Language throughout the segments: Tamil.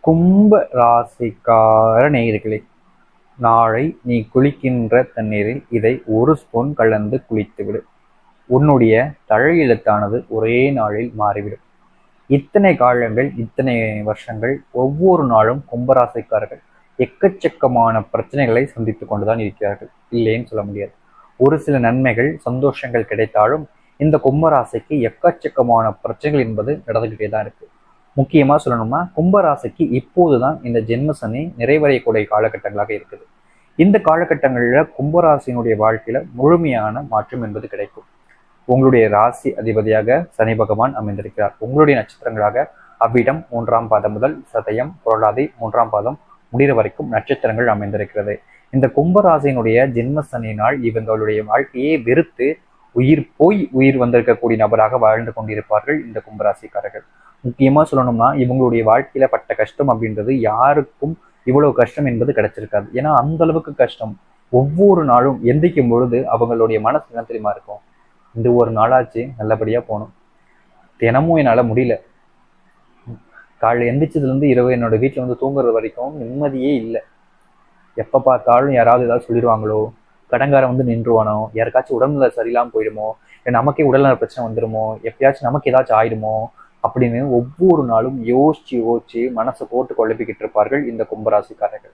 கும்ப ராசிக்கார நேயர்களே, நாளை நீ குளிக்கின்ற தண்ணீரில் இதை 1 ஸ்பூன் கலந்து குளித்துவிடு. உன்னுடைய தலையெழுத்தானது ஒரே நாளில் மாறிவிடும். இத்தனை காலங்கள், இத்தனை வருஷங்கள், ஒவ்வொரு நாளும் கும்பராசிக்காரர்கள் எக்கச்சக்கமான பிரச்சனைகளை சந்தித்துக் கொண்டுதான் இருக்கிறார்கள். இல்லைன்னு சொல்ல முடியாது. ஒரு சில நன்மைகள், சந்தோஷங்கள் கிடைத்தாலும் இந்த கும்பராசிக்கு எக்கச்சக்கமான பிரச்சனைகள் என்பது நடந்துகிட்டே தான் இருக்கு. முக்கியமா சொல்லணும்னா கும்பராசிக்கு இப்போதுதான் இந்த ஜென்ம சனி நிறைவடையக்கூடிய காலகட்டங்களாக இருக்குது. இந்த காலகட்டங்களில் கும்பராசியினுடைய வாழ்க்கையில முழுமையான மாற்றம் என்பது கிடைக்கும். உங்களுடைய ராசி அதிபதியாக சனி பகவான் அமைந்திருக்கிறார். உங்களுடைய நட்சத்திரங்களாக அவ்விடம் 3ஆம் பாதம் முதல் சதயம், புரட்டாதி 3ஆம் பாதம் முடிகிற வரைக்கும் நட்சத்திரங்கள் அமைந்திருக்கிறது. இந்த கும்பராசியினுடைய ஜென்ம சனியினால் இவங்களுடைய வாழ்க்கையை வெறுத்து உயிர் போய் உயிர் வந்திருக்கக்கூடிய நபராக வாழ்ந்து கொண்டிருப்பார்கள் இந்த கும்பராசிக்காரர்கள். முக்கியமா சொல்லணும்னா இவங்களுடைய வாழ்க்கையில பட்ட கஷ்டம் அப்படின்றது யாருக்கும் இவ்வளவு கஷ்டம் என்பது கிடைச்சிருக்காது. ஏன்னா அந்த அளவுக்கு கஷ்டம். ஒவ்வொரு நாளும் எந்திக்கும் பொழுது அவங்களுடைய மனசு என்ன தெரியுமா இருக்கும், இந்த ஒரு நாளாச்சு நல்லபடியா போகணும், தினமும் என்னால முடியல, காலையில் எந்திரிச்சதுல இருந்து இரவு என்னோட வீட்டுல வந்து தூங்குறது வரைக்கும் நிம்மதியே இல்லை, எப்ப பார்த்தாலும் யாராவது ஏதாவது சொல்லிடுவாங்களோ, கடங்காரம் வந்து நின்றுவானோ, யாருக்காச்சும் உடல்நல சரியில்லாம போயிடுமோ, நமக்கே உடல்நல பிரச்சனை வந்துடுமோ, எப்பயாச்சும் நமக்கு ஏதாச்சும் ஆயிடுமோ அப்படின்னு ஒவ்வொரு நாளும் யோசிச்சு யோசிச்சு மனசை போட்டு குழப்பிக்கிட்டு இருப்பார்கள் இந்த கும்பராசிக்காரர்கள்.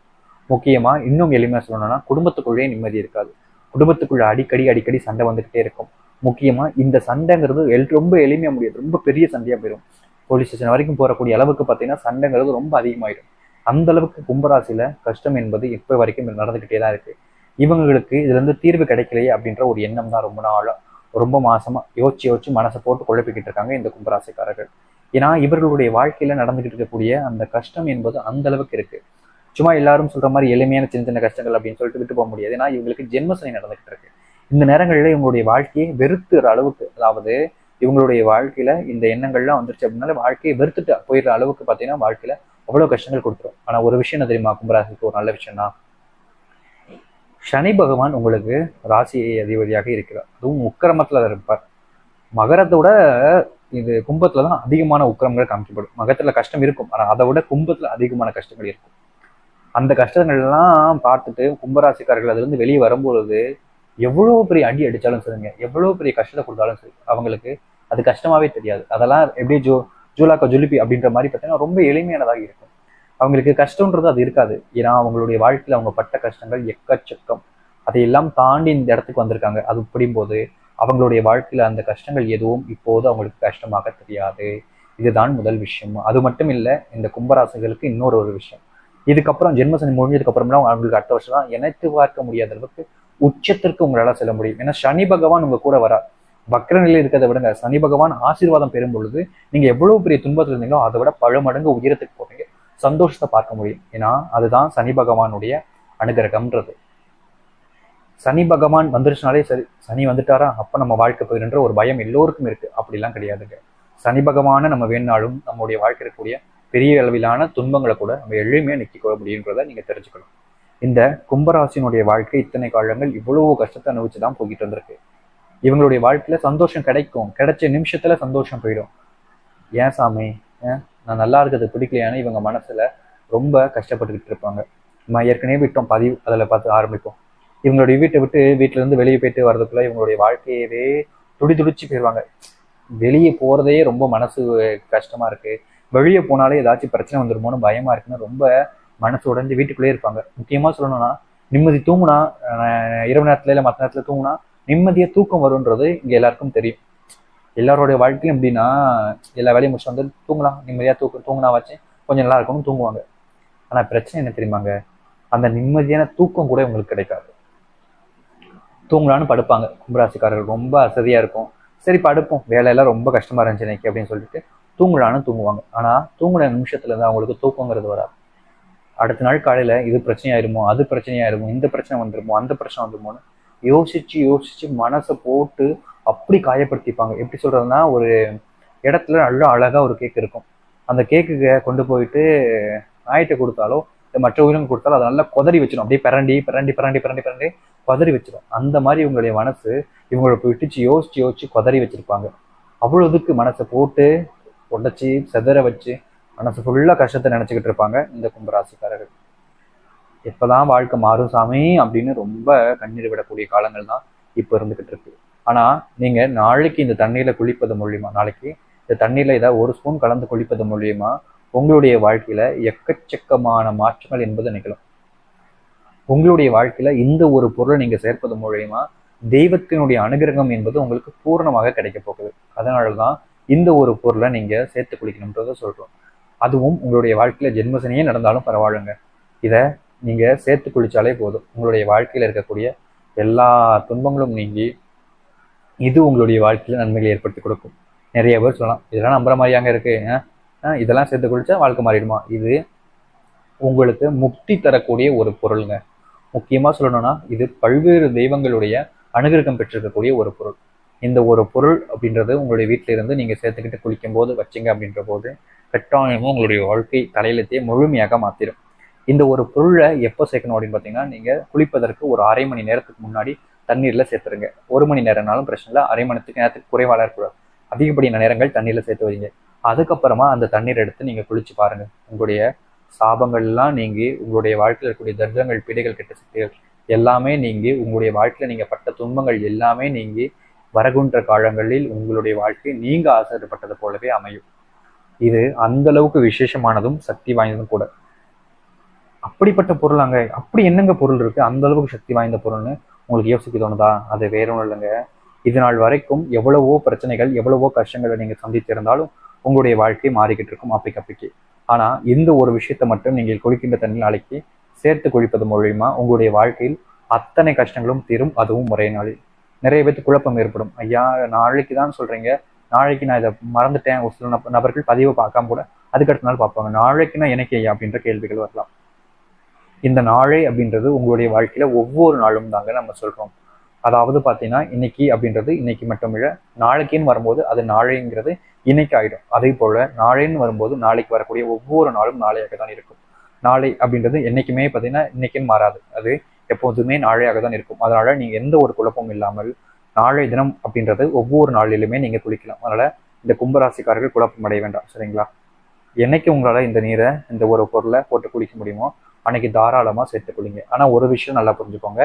முக்கியமா இன்னும் எளிமையா சொல்லணும்னா குடும்பத்துக்குள்ளேயே நிம்மதி இருக்காது. குடும்பத்துக்குள்ள அடிக்கடி சண்டை வந்துகிட்டே இருக்கும். முக்கியமா இந்த சண்டைங்கிறது ரொம்ப எளிமையா முடியாது, ரொம்ப பெரிய சண்டையா போயிடும். போலீஸ் ஸ்டேஷன் வரைக்கும் போறக்கூடிய அளவுக்கு பார்த்தீங்கன்னா சண்டைங்கிறது ரொம்ப அதிகமாயிடும். அந்த அளவுக்கு கும்பராசியில கஷ்டம் என்பது இப்ப வரைக்கும் நடந்துகிட்டே தான் இருக்கு. இவங்களுக்கு இதுல இருந்து தீர்வு கிடைக்கலையே அப்படின்ற ஒரு எண்ணம் தான் ரொம்ப நாளா, ரொம்ப மாசமா யோசிச்சு மனசை போட்டு குழப்பிக்கிட்டு இருக்காங்க இந்த கும்பராசிக்காரர்கள். ஏன்னா இவர்களுடைய வாழ்க்கையில நடந்துகிட்டு இருக்கக்கூடிய அந்த கஷ்டம் என்பது அந்த அளவுக்கு இருக்கு. சும்மா எல்லாரும் சொல்ற மாதிரி எளிமையான சின்ன சின்ன கஷ்டங்கள் அப்படின்னு சொல்லிட்டு விட்டு போக முடியாது. ஏன்னா இவங்களுக்கு ஜென்மசனி நடந்துகிட்டு இருக்கு. இந்த நேரங்களில இவங்களுடைய வாழ்க்கையை வெறுத்துற அளவுக்கு, அதாவது இவங்களுடைய வாழ்க்கையில இந்த எண்ணங்கள்லாம் வந்துருச்சு அப்படின்னால வாழ்க்கையை வெறுத்துட்டு போயிடுற அளவுக்கு பார்த்தீங்கன்னா வாழ்க்கையில அவ்வளவு கஷ்டங்கள் கொடுத்துரும். ஆனா ஒரு விஷயம் என்ன தெரியுமா, கும்பராசிக்கு ஒரு நல்ல விஷயம்னா சனி பகவான் உங்களுக்கு ராசி அதிபதியாக இருக்கிறார். அதுவும் உக்கிரமத்துல இருப்பார். மகரத்தோட இது கும்பத்துலதான் அதிகமான உக்கிரங்கள் காமிக்கப்படும். மகரத்துல கஷ்டம் இருக்கும், ஆனா அதை விட கும்பத்துல அதிகமான கஷ்டங்கள் இருக்கும். அந்த கஷ்டங்கள் எல்லாம் பார்த்துட்டு கும்பராசிக்காரர்கள் அதுல இருந்து வெளியே வரும்பொழுது எவ்வளவு பெரிய அடி அடிச்சாலும் சரிங்க, எவ்வளவு பெரிய கஷ்டத்தை கொடுத்தாலும் சரி, அவங்களுக்கு அது கஷ்டமாவே தெரியாது. அதெல்லாம் எப்படி ஜூலாக்கா ஜுலிப்பி அப்படின்ற மாதிரி பார்த்தீங்கன்னா ரொம்ப எளிமையானதாக இருக்கும். அவங்களுக்கு கஷ்டம்ன்றது அது இருக்காது. ஏன்னா அவங்களுடைய வாழ்க்கையில அவங்க பட்ட கஷ்டங்கள் எக்கச்சக்கம். அதையெல்லாம் தாண்டி இந்த இடத்துக்கு வந்திருக்காங்க. அது புரியும்போது அவங்களுடைய வாழ்க்கையில அந்த கஷ்டங்கள் எதுவும் இப்போது அவங்களுக்கு கஷ்டமாக தெரியாது. இதுதான் முதல் விஷயம். அது மட்டும் இல்லை, இந்த கும்பராசிகளுக்கு இன்னொரு ஒரு விஷயம், இதுக்கப்புறம் ஜென்மசனி முடிஞ்சதுக்கு அப்புறம்னா அவங்களுக்கு அடுத்த வருஷம் தான் நினைத்து பார்க்க முடியாத அளவுக்கு உச்சத்திற்கு உங்களால செல்ல முடியும். ஏன்னா சனி பகவான் உங்க கூட வரா. வக்ர நிலையில் இருக்கிறத விடுங்க, சனி பகவான் ஆசீர்வாதம் பெறும் பொழுது நீங்க எவ்வளவு பெரிய துன்பத்தில் இருந்தீங்களோ அதை விட பல மடங்கு உயரத்துக்கு போவீங்க, சந்தோஷத்தை பார்க்க முடியும். ஏன்னா அதுதான் சனி பகவானுடைய அனுகிரகம்ன்றது. சனி பகவான் வந்துருச்சுனாலே சரி, சனி வந்துட்டாரா அப்ப நம்ம வாழ்க்கை போயிடுன்ற ஒரு பயம் எல்லோருக்கும் இருக்கு. அப்படிலாம் கிடையாதுங்க. சனி பகவான நம்ம வேணாலும் நம்மளுடைய வாழ்க்கை இருக்கக்கூடிய பெரிய அளவிலான துன்பங்களை கூட நம்ம எளிமையா நிற்க முடியுன்றதை நீங்க தெரிஞ்சுக்கணும். இந்த கும்பராசினுடைய வாழ்க்கை இத்தனை காலங்கள் இவ்வளவு கஷ்டத்தை அனுபவிச்சுதான் போய்கிட்டு இருந்திருக்கு. இவங்களுடைய வாழ்க்கையில சந்தோஷம் கிடைக்கும், கிடைச்ச நிமிஷத்துல சந்தோஷம் போயிடும். ஏன் சாமி, நான் நல்லா இருக்கிறது பிடிக்கலையானு இவங்க மனசுல ரொம்ப கஷ்டப்பட்டுக்கிட்டு இருப்பாங்க. நம்ம ஏற்கனவே விட்டோம் பதிவு, அதுல பார்த்து ஆரம்பிப்போம். இவங்களுடைய வீட்டை விட்டு வீட்டுல இருந்து வெளியே போயிட்டு வர்றதுக்குள்ள இவங்களுடைய வாழ்க்கையவே துடிச்சு போயிடுவாங்க. வெளியே போறதே ரொம்ப மனசு கஷ்டமா இருக்கு, வெளியே போனாலே ஏதாச்சும் பிரச்சனை வந்துருமோன்னு பயமா இருக்குன்னு ரொம்ப மனசு உடைஞ்சு வீட்டுக்குள்ளேயே இருப்பாங்க. முக்கியமா சொல்லணும்னா நிம்மதி தூங்குனா, இரவு நேரத்துல இல்ல மற்ற நேரத்துல தூங்குனா நிம்மதியா தூக்கம் வரும்ன்றது இங்க எல்லாருக்கும் தெரியும். எல்லாருடைய வாழ்க்கையும் எப்படின்னா எல்லா வேலையும் முடிச்சு வந்து தூங்கலாம், நிம்மதியா தூங்கினா வச்சு கொஞ்சம் நல்லா இருக்கணும்னு தூங்குவாங்க. ஆனா பிரச்சனை என்ன தெரியுமாங்க, அந்த நிம்மதியான தூக்கம் கூட உங்களுக்கு கிடைக்காது. தூங்கலான்னு படுப்பாங்க. கும்பராசிக்காரர்கள் ரொம்ப அசதியா இருக்கும், சரி படுப்போம், வேலையெல்லாம் ரொம்ப கஷ்டமா இருந்துச்சு இன்னைக்கு அப்படின்னு சொல்லிட்டு தூங்கலான்னு தூங்குவாங்க. ஆனா தூங்குன நிமிஷத்துல இருந்து அவங்களுக்கு தூக்கங்கிறது வராது. அடுத்த நாள் காலையில இது பிரச்சனையாயிருமோ, அது பிரச்சனையாயிருமோ, இந்த பிரச்சனை வந்துருமோ, அந்த பிரச்சனை வந்துருமோன்னு யோசிச்சு மனசை போட்டு அப்படி காயப்படுத்திப்பாங்க. எப்படி சொல்றதுன்னா, ஒரு இடத்துல நல்லா அழகா ஒரு கேக் இருக்கும். அந்த கேக்குக்கு கொண்டு போயிட்டு நாயிட்ட கொடுத்தாலோ மற்ற உயிரினம் கொடுத்தாலும் அதை நல்லா கொதறி வச்சிடும். அப்படியே பிரண்டி கொதறி வச்சிடும். அந்த மாதிரி இவங்களுடைய மனசு இவங்களை விட்டுச்சு யோசிச்சு கொதறி வச்சிருப்பாங்க. அவ்வளவுக்கு மனசை போட்டு உடைச்சி செதற வச்சு மனசு ஃபுல்லா கஷ்டத்தை நினைச்சுக்கிட்டு இருப்பாங்க இந்த கும்பராசிக்காரர்கள். எப்பதான் வாழ்க்கை மாறும் சாமி அப்படின்னு ரொம்ப கண்ணீர் விடக்கூடிய காலங்கள் தான் இப்போ இருந்துகிட்டு இருக்கு. ஆனா நீங்க நாளைக்கு இந்த தண்ணீர்ல குளிப்பது மூலியமா, நாளைக்கு இந்த தண்ணீர்ல ஏதாவது ஒரு ஸ்பூன் கலந்து குளிப்பது மூலியமா உங்களுடைய வாழ்க்கையில எக்கச்சக்கமான மாற்றங்கள் என்பது நிகழும். உங்களுடைய வாழ்க்கையில இந்த ஒரு பொருளை நீங்க சேர்ப்பது மூலியமா தெய்வத்தினுடைய அனுகிரகம் என்பது உங்களுக்கு பூர்ணமாக கிடைக்க போகுது. அதனாலதான் இந்த ஒரு பொருளை நீங்க சேர்த்து குளிக்கணும்ன்றத சொல்றோம். அதுவும் உங்களுடைய வாழ்க்கையில ஜென்மசனியே நடந்தாலும் பரவாயில்லைங்க, இதை நீங்க சேர்த்து குளிச்சாலே போதும். உங்களுடைய வாழ்க்கையில இருக்கக்கூடிய எல்லா துன்பங்களும் நீங்கி இது உங்களுடைய வாழ்க்கையில நன்மைகளை ஏற்படுத்தி கொடுக்கும். நிறைய பேர் சொல்லலாம், இதெல்லாம் நம்புற மாதிரியாங்க இருக்கு, இதெல்லாம் சேர்த்து குளிச்சா வாழ்க்கை மாறிடுமா? இது உங்களுக்கு முக்தி தரக்கூடிய ஒரு பொருளுங்க. முக்கியமா சொல்லணும்னா இது பல்வேறு தெய்வங்களுடைய அனுகிரகம் பெற்றிருக்கக்கூடிய ஒரு பொருள். இந்த ஒரு பொருள் அப்படின்றது உங்களுடைய வீட்டில இருந்து நீங்க சேர்த்துக்கிட்டு குளிக்கும் போது வச்சிங்க அப்படின்ற போது கட்டாயமும் உங்களுடைய வாழ்க்கை தலையிலத்தையே முழுமையாக மாத்திடும். இந்த ஒரு பொருளை எப்போ சேர்க்கணும் அப்படின்னு பார்த்தீங்கன்னா, நீங்க குளிப்பதற்கு ஒரு அரை மணி நேரத்துக்கு முன்னாடி தண்ணீர்ல சேர்த்துருங்க. 1 மணி நேரம்னாலும் பிரச்சனை இல்லை, அரை மணி நேரத்துக்கு குறைவாக இருக்கக்கூடாது. அதிகப்படியான நேரங்கள் தண்ணீர்ல சேர்த்து வைங்க. அதுக்கப்புறமா அந்த தண்ணீர் எடுத்து நீங்க குளிச்சு பாருங்க. உங்களுடைய சாபங்கள்லாம் நீங்கி உங்களுடைய வாழ்க்கையில் இருக்கக்கூடிய தர்தங்கள், பீடைகள், கெட்ட சக்திகள் எல்லாமே நீங்கி உங்களுடைய வாழ்க்கையில நீங்க பட்ட துன்பங்கள் எல்லாமே நீங்கி வரகுன்ற காலங்களில் உங்களுடைய வாழ்க்கை நீங்க ஆசைப்பட்டது போலவே அமையும். இது அந்த அளவுக்கு விசேஷமானதும் சக்தி வாய்ந்ததும் கூட. அப்படிப்பட்ட பொருளாங்க, அப்படி என்னங்க பொருள் இருக்கு அந்த அளவுக்கு சக்தி வாய்ந்த பொருள்னு உங்களுக்கு யோசிக்க தோணுதா? அது வேற ஒன்றும் இல்லைங்க. இது நாள் வரைக்கும் எவ்வளவோ பிரச்சனைகள், எவ்வளவோ கஷ்டங்களை நீங்க சந்தித்திருந்தாலும் உங்களுடைய வாழ்க்கை மாறிக்கிட்டு இருக்கும் அப்பைக்கு. ஆனா இந்த ஒரு விஷயத்த மட்டும் நீங்கள் குளிக்கின்ற தண்ணி நாளைக்கு சேர்த்து குளிப்பது மூலியமா உங்களுடைய வாழ்க்கையில் அத்தனை கஷ்டங்களும் தீரும், அதுவும் ஒரே நாளில். நிறைய பேருக்கு குழப்பம் ஏற்படும், ஐயா நாளைக்கு தான் சொல்றீங்க, நாளைக்கு நான் இதை மறந்துட்டேன். ஒரு சில நபர்கள் பதிவை பார்க்காம கூட அதுக்கடுத்த நாள் பார்ப்பாங்க. நாளைக்குன்னா எனக்கு ஐயா அப்படின்ற கேள்விகள் வரலாம். இந்த நாளை அப்படின்றது உங்களுடைய வாழ்க்கையில ஒவ்வொரு நாளும் தாங்க நம்ம சொல்றோம். அதாவது பார்த்தீங்கன்னா இன்னைக்கு அப்படின்றது இன்னைக்கு மட்டும் இல்லை, நாளைக்குன்னு வரும்போது அது நாளைங்கிறது இன்னைக்கு ஆகிடும். அதே போல நாளைன்னு வரும்போது நாளைக்கு வரக்கூடிய ஒவ்வொரு நாளும் நாளையாக தான் இருக்கும். நாளை அப்படின்றது என்னைக்குமே பார்த்தீங்கன்னா இன்னைக்குன்னு மாறாது, அது எப்போதுமே நாளையாக தான் இருக்கும். அதனால நீங்க எந்த ஒரு குழப்பமும் இல்லாமல் நாளை தினம் அப்படின்றது ஒவ்வொரு நாளிலுமே நீங்க குளிக்கலாம். அதனால இந்த கும்பராசிக்காரர்கள் குழப்பம் அடைய வேண்டாம், சரிங்களா? என்னைக்கு உங்களால இந்த நீரை, இந்த ஒரு பொருளை போட்டு குளிக்க முடியுமோ அன்னைக்கு தாராளமா சேர்த்து குளிங்க. ஆனா ஒரு விஷயம் நல்லா புரிஞ்சுக்கோங்க,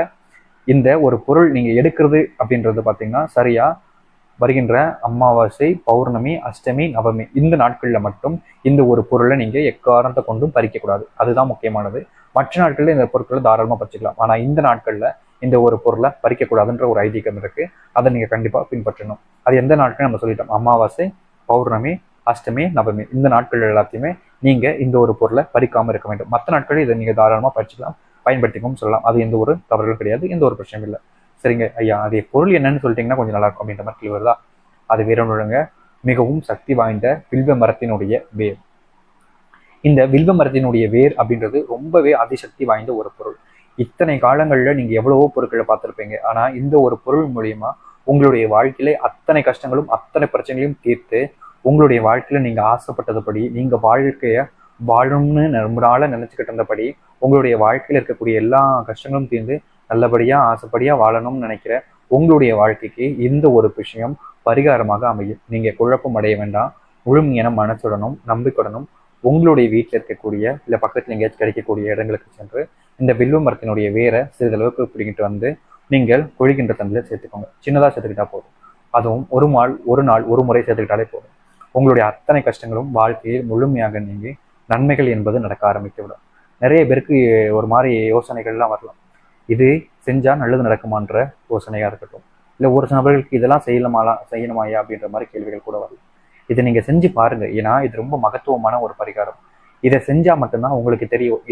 இந்த ஒரு பொருள் நீங்க எடுக்கிறது அப்படின்றது பார்த்தீங்கன்னா சரியா வருகின்ற அமாவாசை, பௌர்ணமி, அஷ்டமி, நவமி இந்த நாட்கள்ல மட்டும் இந்த ஒரு பொருளை நீங்க எக்காரணத்தை கொண்டும் பறிக்கக்கூடாது. அதுதான் முக்கியமானது. மற்ற நாட்கள்ல இந்த பொருட்களை தாராளமா பறிச்சுக்கலாம். ஆனா இந்த நாட்கள்ல இந்த ஒரு பொருளை பறிக்கக்கூடாதுன்ற ஒரு ஐதீகம் இருக்கு. அதை நீங்க கண்டிப்பா பின்பற்றணும். அது எந்த நாட்கள் நம்ம சொல்லிட்டோம், அமாவாசை, பௌர்ணமி, அஷ்டமி, நவமி இந்த நாட்கள் எல்லாத்தையுமே நீங்க இந்த ஒரு பொருளை பறிக்காம இருக்க வேண்டும். மற்ற நாட்களில் இதை நீங்க தாராளமா பறிச்சுக்கலாம், பயன்படுத்திக்கவும் சொல்லலாம். அது எந்த ஒரு தவறுகளும் கிடையாது, எந்த ஒரு பிரச்சனையும் இல்லை. சரிங்க ஐயா, அது பொருள் என்னன்னு சொல்லிட்டீங்கன்னா கொஞ்சம் நல்லா இருக்கும் அப்படின்ற மாதிரி கேள்வி வருதா? அது வேற ஒன்றுங்க, மிகவும் சக்தி வாய்ந்த வில்வ மரத்தினுடைய வேர். இந்த வில்வ மரத்தினுடைய வேர் அப்படின்றது ரொம்பவே அதிசக்தி வாய்ந்த ஒரு பொருள். இத்தனை காலங்கள்ல நீங்க எவ்வளவோ பொருட்களை பார்த்துருப்பீங்க. ஆனா இந்த ஒரு பொருள் மூலியமா உங்களுடைய வாழ்க்கையில அத்தனை கஷ்டங்களும் அத்தனை பிரச்சனைகளையும் தீர்த்து உங்களுடைய வாழ்க்கையில நீங்க ஆசைப்பட்டதுபடி நீங்க வாழ்க்கைய வாழணும்னு ரொம்ப நாளா நினைச்சுக்கிட்டு இருந்தபடி உங்களுடைய வாழ்க்கையில இருக்கக்கூடிய எல்லா கஷ்டங்களும் தீர்ந்து நல்லபடியா ஆசைப்படியா வாழணும்னு நினைக்கிற உங்களுடைய வாழ்க்கைக்கு இந்த ஒரு விஷயம் பரிகாரமாக அமையும். நீங்க குழப்பம் அடைய வேண்டாம். முழுமையான மனசுடனும் நம்பிக்கையுடனும் உங்களுடைய வீட்டில் இருக்கக்கூடிய இல்லை பக்கத்தில் எங்கேயாச்சும் கிடைக்கக்கூடிய இடங்களுக்கு சென்று இந்த வில்வ மரத்தினுடைய வேரை சிறிதளவுக்கு பிடிக்கிட்டு வந்து நீங்கள் கொழிக்கின்ற தண்ணியில் சேர்த்துக்கோங்க. சின்னதாக சேர்த்துக்கிட்டா போதும். அதுவும் ஒரு நாள் ஒரு முறை சேர்த்துக்கிட்டாலே போதும். உங்களுடைய அத்தனை கஷ்டங்களும் வாழ்க்கையில் முழுமையாக நீங்கி நன்மைகள் என்பது நடக்க ஆரம்பித்து விடும். நிறைய பேருக்கு ஒரு மாதிரி யோசனைகள்லாம் வரலாம், இது செஞ்சா நல்லது நடக்குமான்ற யோசனையா இருக்கட்டும், இல்லை ஒரு சில நபர்களுக்கு இதெல்லாம் செய்யணுமாயா அப்படின்ற மாதிரி கேள்விகள் கூட வரலாம். இதை நீங்க செஞ்சு பாருங்க. ஏன்னா இது ரொம்ப மகத்துவமான ஒரு பரிகாரம். இதை செஞ்சா மட்டும்தான் உங்களுக்கு தெரியும்